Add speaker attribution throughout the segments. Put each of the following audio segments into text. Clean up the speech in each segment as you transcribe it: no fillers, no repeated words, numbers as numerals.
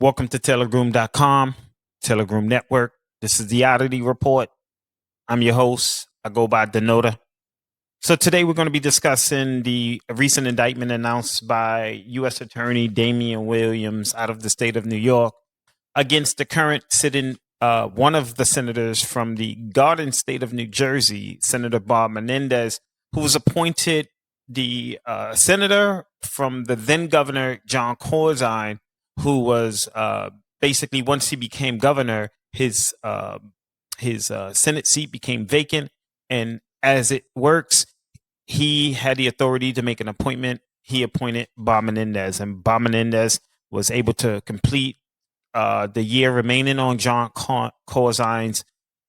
Speaker 1: Welcome to Telegram.com, Telegram Network. This is the Oddity Report. I'm your host. I go by Denota. So today we're going to be discussing the recent indictment announced by U.S. Attorney Damian Williams out of the state of New York against the current sitting one of the senators from the Garden state of New Jersey, Senator Bob Menendez, who was appointed the senator from the then governor John Corzine, who was basically, once he became governor, his Senate seat became vacant, and as it works, he had the authority to make an appointment. He appointed Bob Menendez, and Bob Menendez was able to complete the year remaining on John Corzine's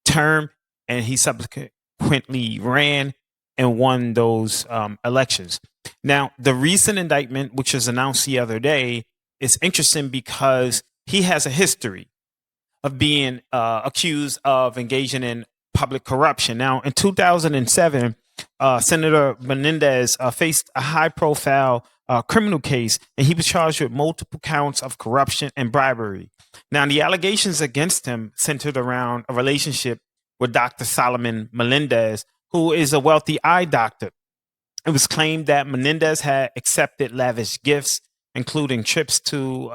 Speaker 1: term, and he subsequently ran and won those elections. Now, the recent indictment, which was announced the other day, is interesting because he has a history of being accused of engaging in public corruption. Now, in 2007, Senator Menendez faced a high-profile criminal case, and he was charged with multiple counts of corruption and bribery. Now, the allegations against him centered around a relationship with Dr. Solomon Melendez, who is a wealthy eye doctor. It was claimed that Menendez had accepted lavish gifts, including trips to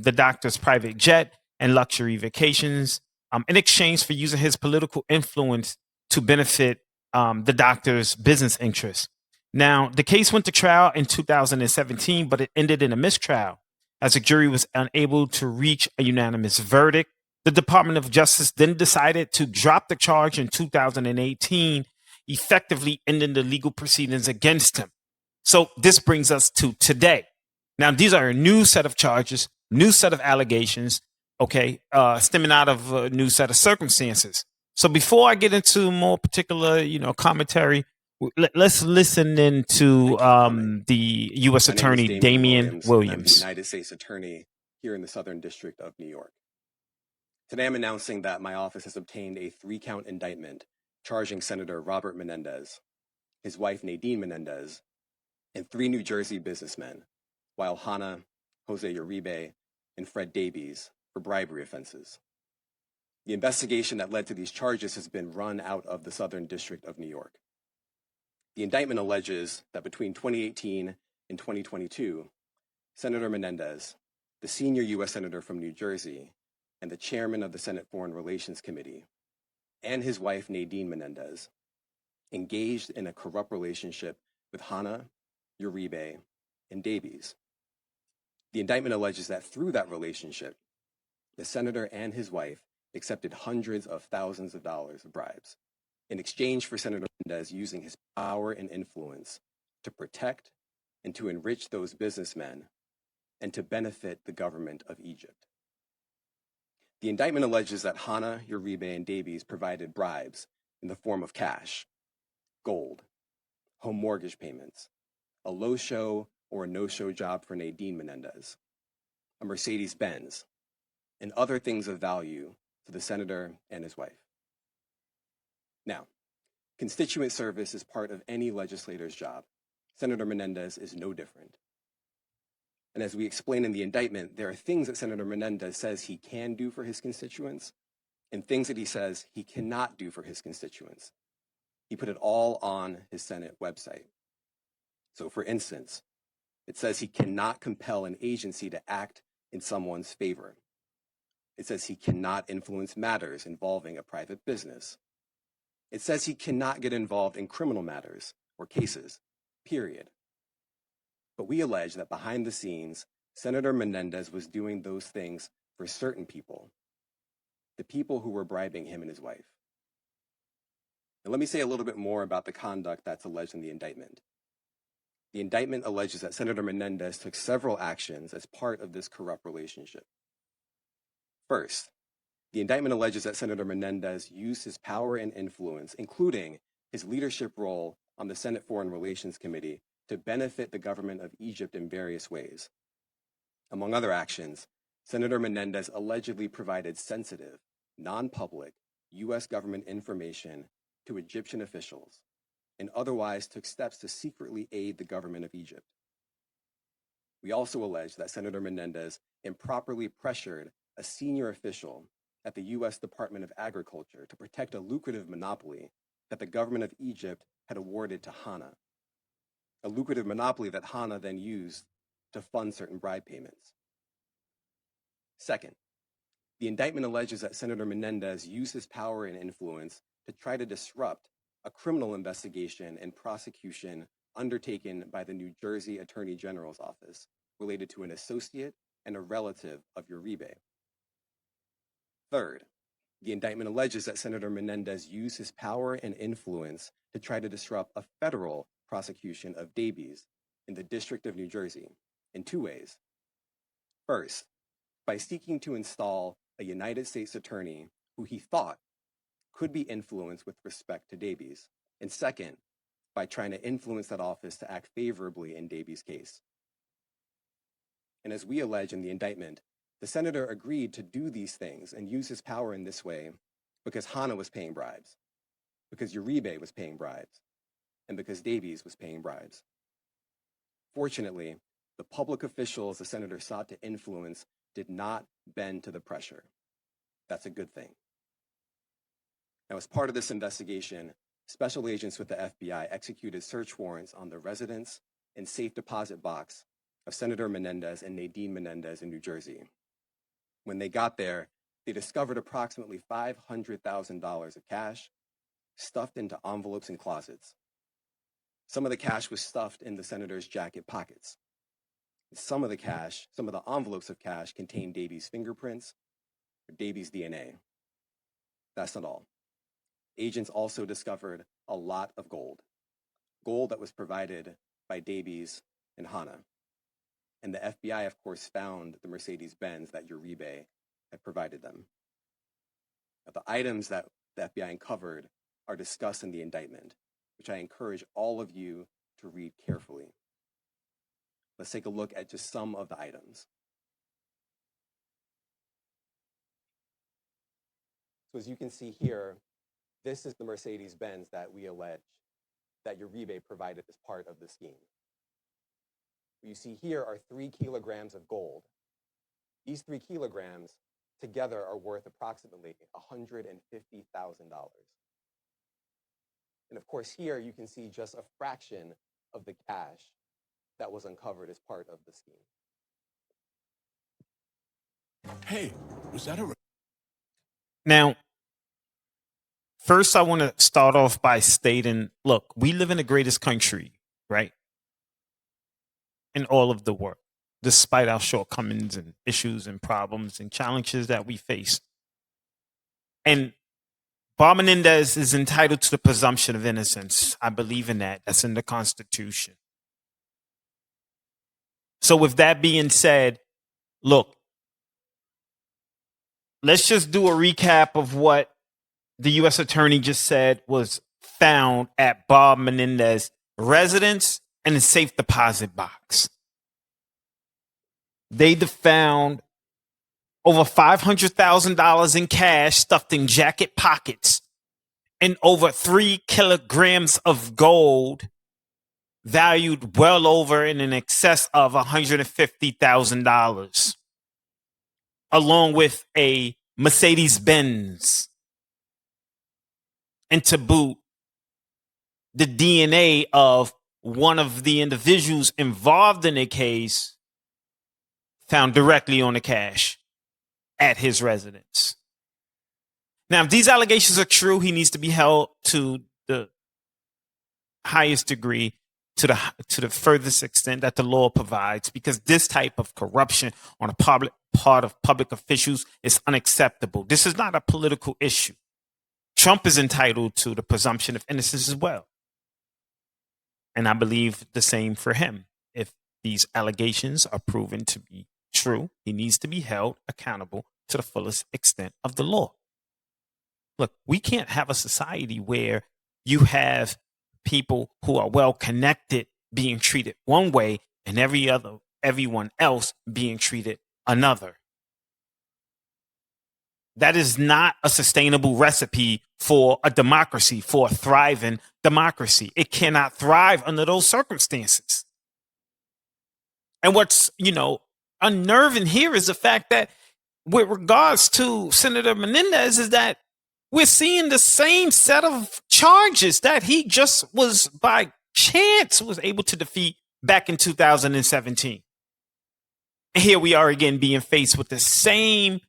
Speaker 1: the doctor's private jet and luxury vacations, in exchange for using his political influence to benefit the doctor's business interests. Now, the case went to trial in 2017, but it ended in a mistrial as the jury was unable to reach a unanimous verdict. The Department of Justice then decided to drop the charge in 2018, effectively ending the legal proceedings against him. So this brings us to today. Now, these are a new set of charges, new set of allegations, okay, stemming out of a new set of circumstances. So before I get into more particular, commentary, let's listen into the U.S. Attorney Damian Williams.
Speaker 2: I'm the United States Attorney here in the Southern District of New York. Today I'm announcing that my office has obtained a 3-count indictment charging Senator Robert Menendez, his wife Nadine Menendez, and 3 New Jersey businessmen, while Hannah, Jose Uribe, and Fred Davies, for bribery offenses. The investigation that led to these charges has been run out of the Southern District of New York. The indictment alleges that between 2018 and 2022, Senator Menendez, the senior U.S. Senator from New Jersey and the chairman of the Senate Foreign Relations Committee, and his wife Nadine Menendez, engaged in a corrupt relationship with Hannah, Uribe, and Davies. The indictment alleges that through that relationship, the senator and his wife accepted hundreds of thousands of dollars of bribes in exchange for Senator Menendez using his power and influence to protect and to enrich those businessmen and to benefit the government of Egypt. The indictment alleges that Hannah, Uribe, and Davies provided bribes in the form of cash, gold, home mortgage payments, a low-show or a no-show job for Nadine Menendez, a Mercedes-Benz, and other things of value to the senator and his wife. Now, constituent service is part of any legislator's job. Senator Menendez is no different. And as we explain in the indictment, there are things that Senator Menendez says he can do for his constituents and things that he says he cannot do for his constituents. He put it all on his Senate website. So for instance, it says he cannot compel an agency to act in someone's favor. It says he cannot influence matters involving a private business. It says he cannot get involved in criminal matters or cases, period. But we allege that behind the scenes, Senator Menendez was doing those things for certain people, the people who were bribing him and his wife. Now, let me say a little bit more about the conduct that's alleged in the indictment. The indictment alleges that Senator Menendez took several actions as part of this corrupt relationship. First, the indictment alleges that Senator Menendez used his power and influence, including his leadership role on the Senate Foreign Relations Committee, to benefit the government of Egypt in various ways. Among other actions, Senator Menendez allegedly provided sensitive, non-public U.S. government information to Egyptian officials and otherwise took steps to secretly aid the government of Egypt. We also allege that Senator Menendez improperly pressured a senior official at the U.S. Department of Agriculture to protect a lucrative monopoly that the government of Egypt had awarded to Hana, a lucrative monopoly that Hana then used to fund certain bribe payments. Second, the indictment alleges that Senator Menendez used his power and influence to try to disrupt a criminal investigation and prosecution undertaken by the New Jersey Attorney General's office related to an associate and a relative of Uribe. Third, the indictment alleges that Senator Menendez used his power and influence to try to disrupt a federal prosecution of Davies in the District of New Jersey in two ways. First, by seeking to install a United States attorney who he thought could be influenced with respect to Davies. And second, by trying to influence that office to act favorably in Davies' case. And as we allege in the indictment, the senator agreed to do these things and use his power in this way because Hana was paying bribes, because Uribe was paying bribes, and because Davies was paying bribes. Fortunately, the public officials the senator sought to influence did not bend to the pressure. That's a good thing. Now, as part of this investigation, special agents with the FBI executed search warrants on the residence and safe deposit box of Senator Menendez and Nadine Menendez in New Jersey. When they got there, they discovered approximately $500,000 of cash stuffed into envelopes and closets. Some of the cash was stuffed in the senator's jacket pockets. Some of the envelopes of cash contained Davies' fingerprints or Davies' DNA. That's not all. Agents also discovered a lot of gold that was provided by Davies and Hana. And the FBI, of course, found the Mercedes-Benz that Uribe had provided them. Now, the items that the FBI uncovered are discussed in the indictment, which I encourage all of you to read carefully. Let's take a look at just some of the items. So as you can see here, this is the Mercedes-Benz that we allege that Uribe provided as part of the scheme. What you see here are 3 kilograms of gold. These 3 kilograms together are worth approximately $150,000. And of course, here you can see just a fraction of the cash that was uncovered as part of the scheme.
Speaker 3: Hey, was that a...
Speaker 1: Now, first, I want to start off by stating, look, we live in the greatest country, right? In all of the world, despite our shortcomings and issues and problems and challenges that we face. And Bob Menendez is entitled to the presumption of innocence. I believe in that. That's in the Constitution. So with that being said, look, let's just do a recap of what the U.S. Attorney just said was found at Bob Menendez's residence and a safe deposit box. They found over $500,000 in cash stuffed in jacket pockets and over 3 kilograms of gold valued well over and in excess of $150,000, along with a Mercedes-Benz. And to boot, the DNA of one of the individuals involved in the case found directly on the cash at his residence. Now, if these allegations are true, he needs to be held to the highest degree, to the furthest extent that the law provides, because this type of corruption on a part of public officials is unacceptable. This is not a political issue. Trump is entitled to the presumption of innocence as well. And I believe the same for him. If these allegations are proven to be true, he needs to be held accountable to the fullest extent of the law. Look, we can't have a society where you have people who are well connected being treated one way and everyone else being treated another. That is not a sustainable recipe for a democracy, for a thriving democracy. It cannot thrive under those circumstances. And what's, unnerving here is the fact that with regards to Senator Menendez is that we're seeing the same set of charges that he just was by chance was able to defeat back in 2017. And here we are again being faced with the same,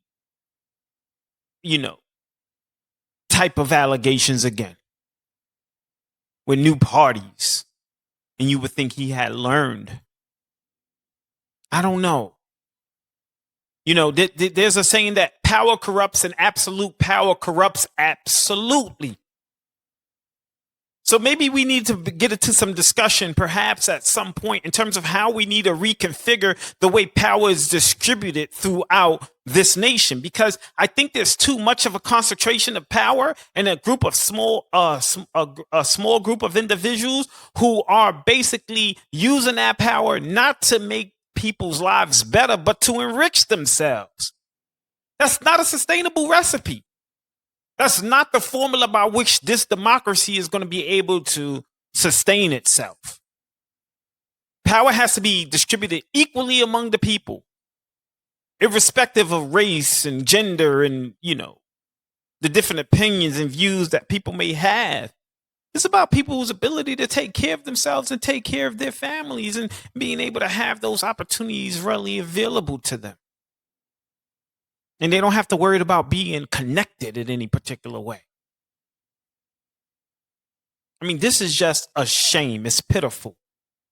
Speaker 1: type of allegations again with new parties. And you would think he had learned. I don't know. There's a saying that power corrupts and absolute power corrupts absolutely. So maybe we need to get into some discussion perhaps at some point in terms of how we need to reconfigure the way power is distributed throughout this nation, because I think there's too much of a concentration of power and a group of a small group of individuals who are basically using that power not to make people's lives better, but to enrich themselves. That's not a sustainable recipe. That's not the formula by which this democracy is going to be able to sustain itself. Power has to be distributed equally among the people, irrespective of race and gender and, the different opinions and views that people may have. It's about people's ability to take care of themselves and take care of their families and being able to have those opportunities readily available to them. And they don't have to worry about being connected in any particular way. I mean, this is just a shame. It's pitiful.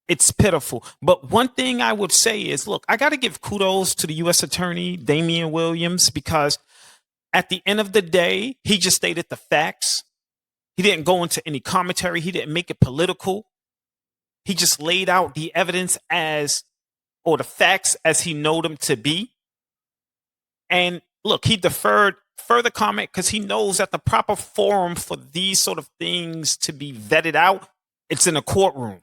Speaker 1: It's pitiful. But one thing I would say is, look, I got to give kudos to the U.S. Attorney, Damian Williams, because at the end of the day, he just stated the facts. He didn't go into any commentary. He didn't make it political. He just laid out the evidence or the facts as he know them to be. And look, he deferred further comment because he knows that the proper forum for these sort of things to be vetted out, it's in a courtroom.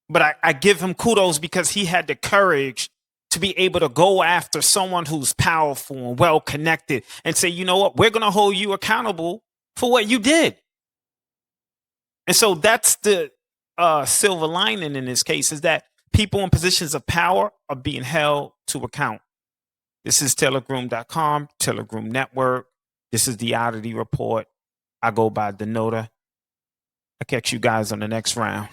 Speaker 1: But I give him kudos because he had the courage to be able to go after someone who's powerful and well-connected and say, you know what, we're going to hold you accountable for what you did. And so that's the silver lining in this case, is that people in positions of power are being held to account. This is Telegram.com, Telegram Network. This is the Oddity Report. I go by Denota. I'll catch you guys on the next round.